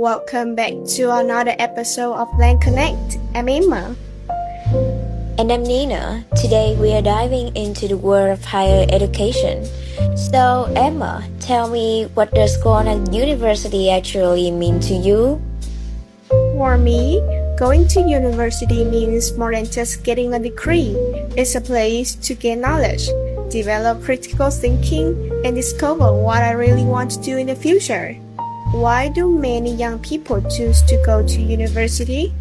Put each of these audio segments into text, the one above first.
Welcome back to another episode of Langconnect. I'm Emma. And I'm Nina. Today we are diving into the world of higher education. So, Emma, tell me, what does going to university actually mean to you? For me, going to university means more than just getting a degree. It's a place to gain knowledge, develop critical thinking, and discover what I really want to do in the future. Why do many young people choose to go to university?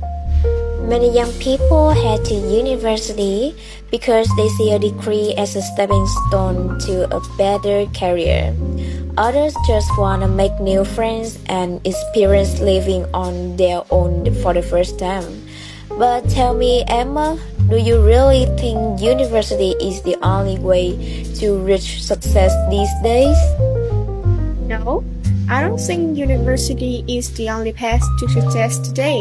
Many young people head to university because they see a degree as a stepping stone to a better career. Others just want to make new friends and experience living on their own for the first time. But tell me, Emma, do you really think university is the only way to reach success these days? No, I don't think university is the only path to success today.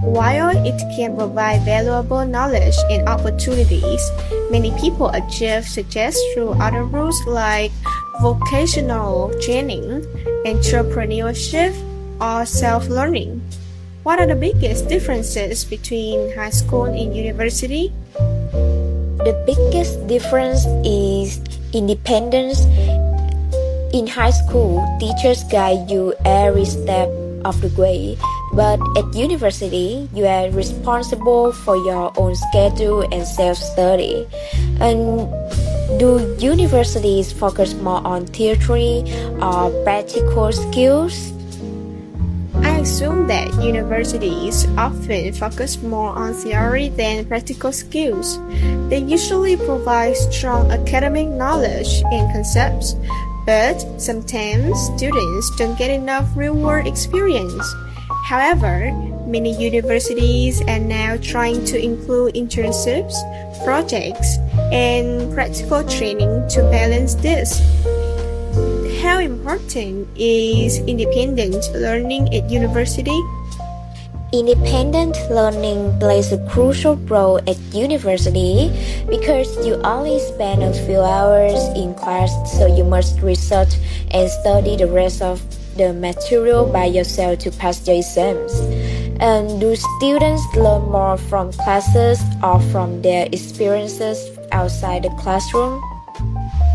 While it can provide valuable knowledge and opportunities, many people achieve success through other routes like vocational training, entrepreneurship, or self-learning. What are the biggest differences between high school and university? The biggest difference is independence. In high school, teachers guide you every step of the way, but at university, you are responsible for your own schedule and self-study. And do universities focus more on theory or practical skills? I assume that universities often focus more on theory than practical skills. They usually provide strong academic knowledge and concepts, but sometimes students don't get enough real-world experience. However, many universities are now trying to include internships, projects, and practical training to balance this. How important is independent learning at university? Independent learning plays a crucial role at university because you only spend a few hours in class, so you must research and study the rest of the material by yourself to pass your exams. And do students learn more from classes or from their experiences outside the classroom?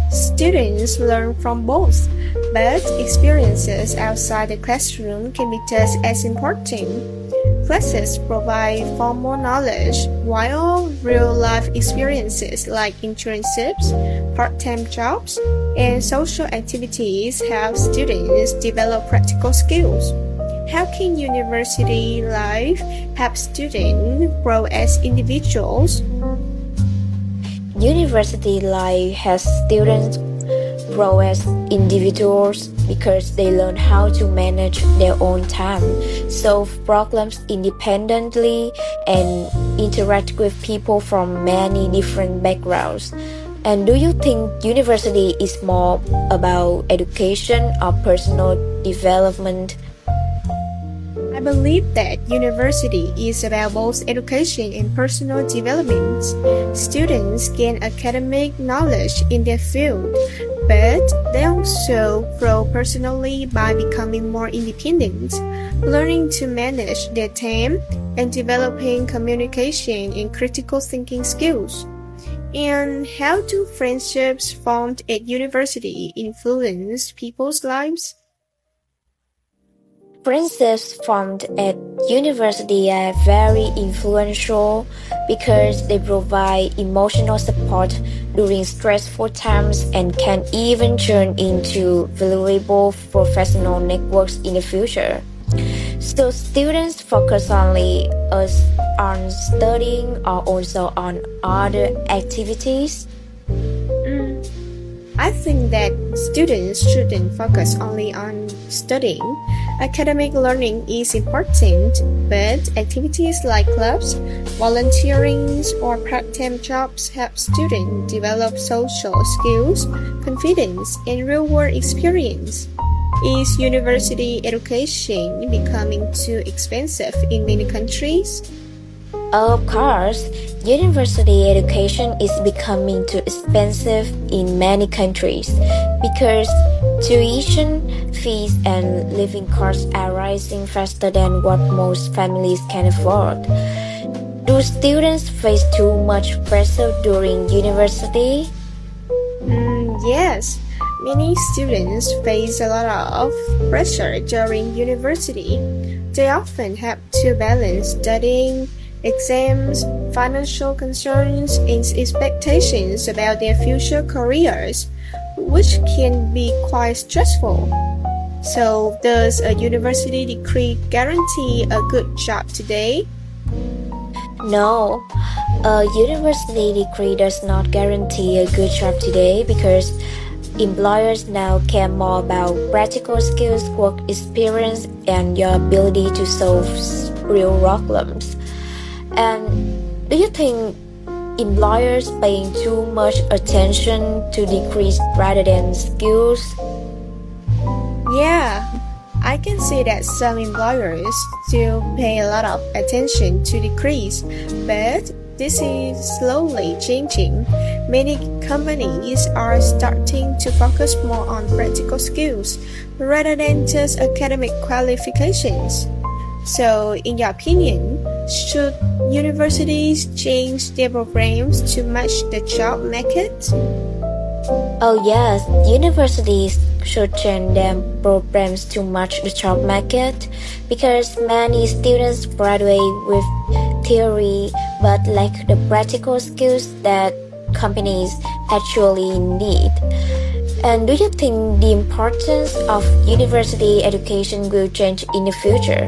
Students learn from both, but experiences outside the classroom can be just as important. Classes provide formal knowledge, while real-life experiences like internships, part-time jobs, and social activities help students develop practical skills. How can university life help students grow as individuals? University life has students grow as individuals because they learn how to manage their own time, solve problems independently, and interact with people from many different backgrounds. And do you think university is more about education or personal development? I believe that university is about both education and personal development. Students gain academic knowledge in their field, but they also grow personally by becoming more independent, learning to manage their time, and developing communication and critical thinking skills. And how do friendships formed at university influence people's lives? Friendships formed at university are very influential because they provide emotional support during stressful times and can even turn into valuable professional networks in the future. So students focus only on studying or also on other activities? I think that students shouldn't focus only on studying. Academic learning is important, but activities like clubs, volunteering, or part-time jobs help students develop social skills, confidence, and real-world experience. Is university education becoming too expensive in many countries? Of course, university education is becoming too expensive in many countries because Tuition fees and living costs are rising faster than what most families can afford. Do students face too much pressure during university? Yes, many students face a lot of pressure during university. They often have to balance studying, exams, financial concerns, and expectations about their future careers, which can be quite stressful. So, does a university degree guarantee a good job today? No, a university degree does not guarantee a good job today because employers now care more about practical skills, work experience, and your ability to solve real problems. And do you think employers paying too much attention to degrees rather than skills? Yeah, I can see that some employers still pay a lot of attention to degrees, but this is slowly changing. Many companies are starting to focus more on practical skills rather than just academic qualifications. So, in your opinion, should universities change their programs to match the job market? Oh yes, universities should change their programs to match the job market because many students graduate with theory but lack the practical skills that companies actually need. And do you think the importance of university education will change in the future?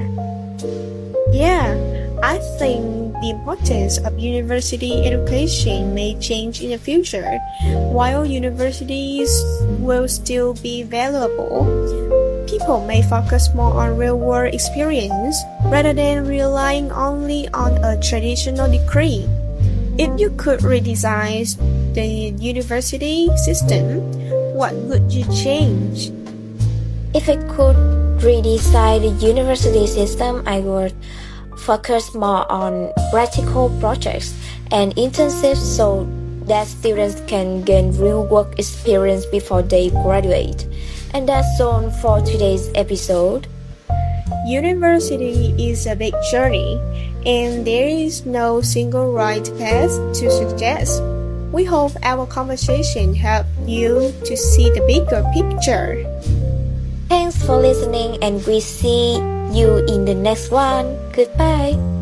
Yeah, I think the importance of university education may change in the future. While universities will still be valuable, people may focus more on real-world experience rather than relying only on a traditional degree. If you could redesign the university system, what would you change? If I could redesign the university system, I would focus more on practical projects and internships so that students can gain real work experience before they graduate. And that's all for today's episode. University is a big journey, and there is no single right path to success. We hope our conversation helped you to see the bigger picture. Thanks for listening, and we see you in the next one. Goodbye.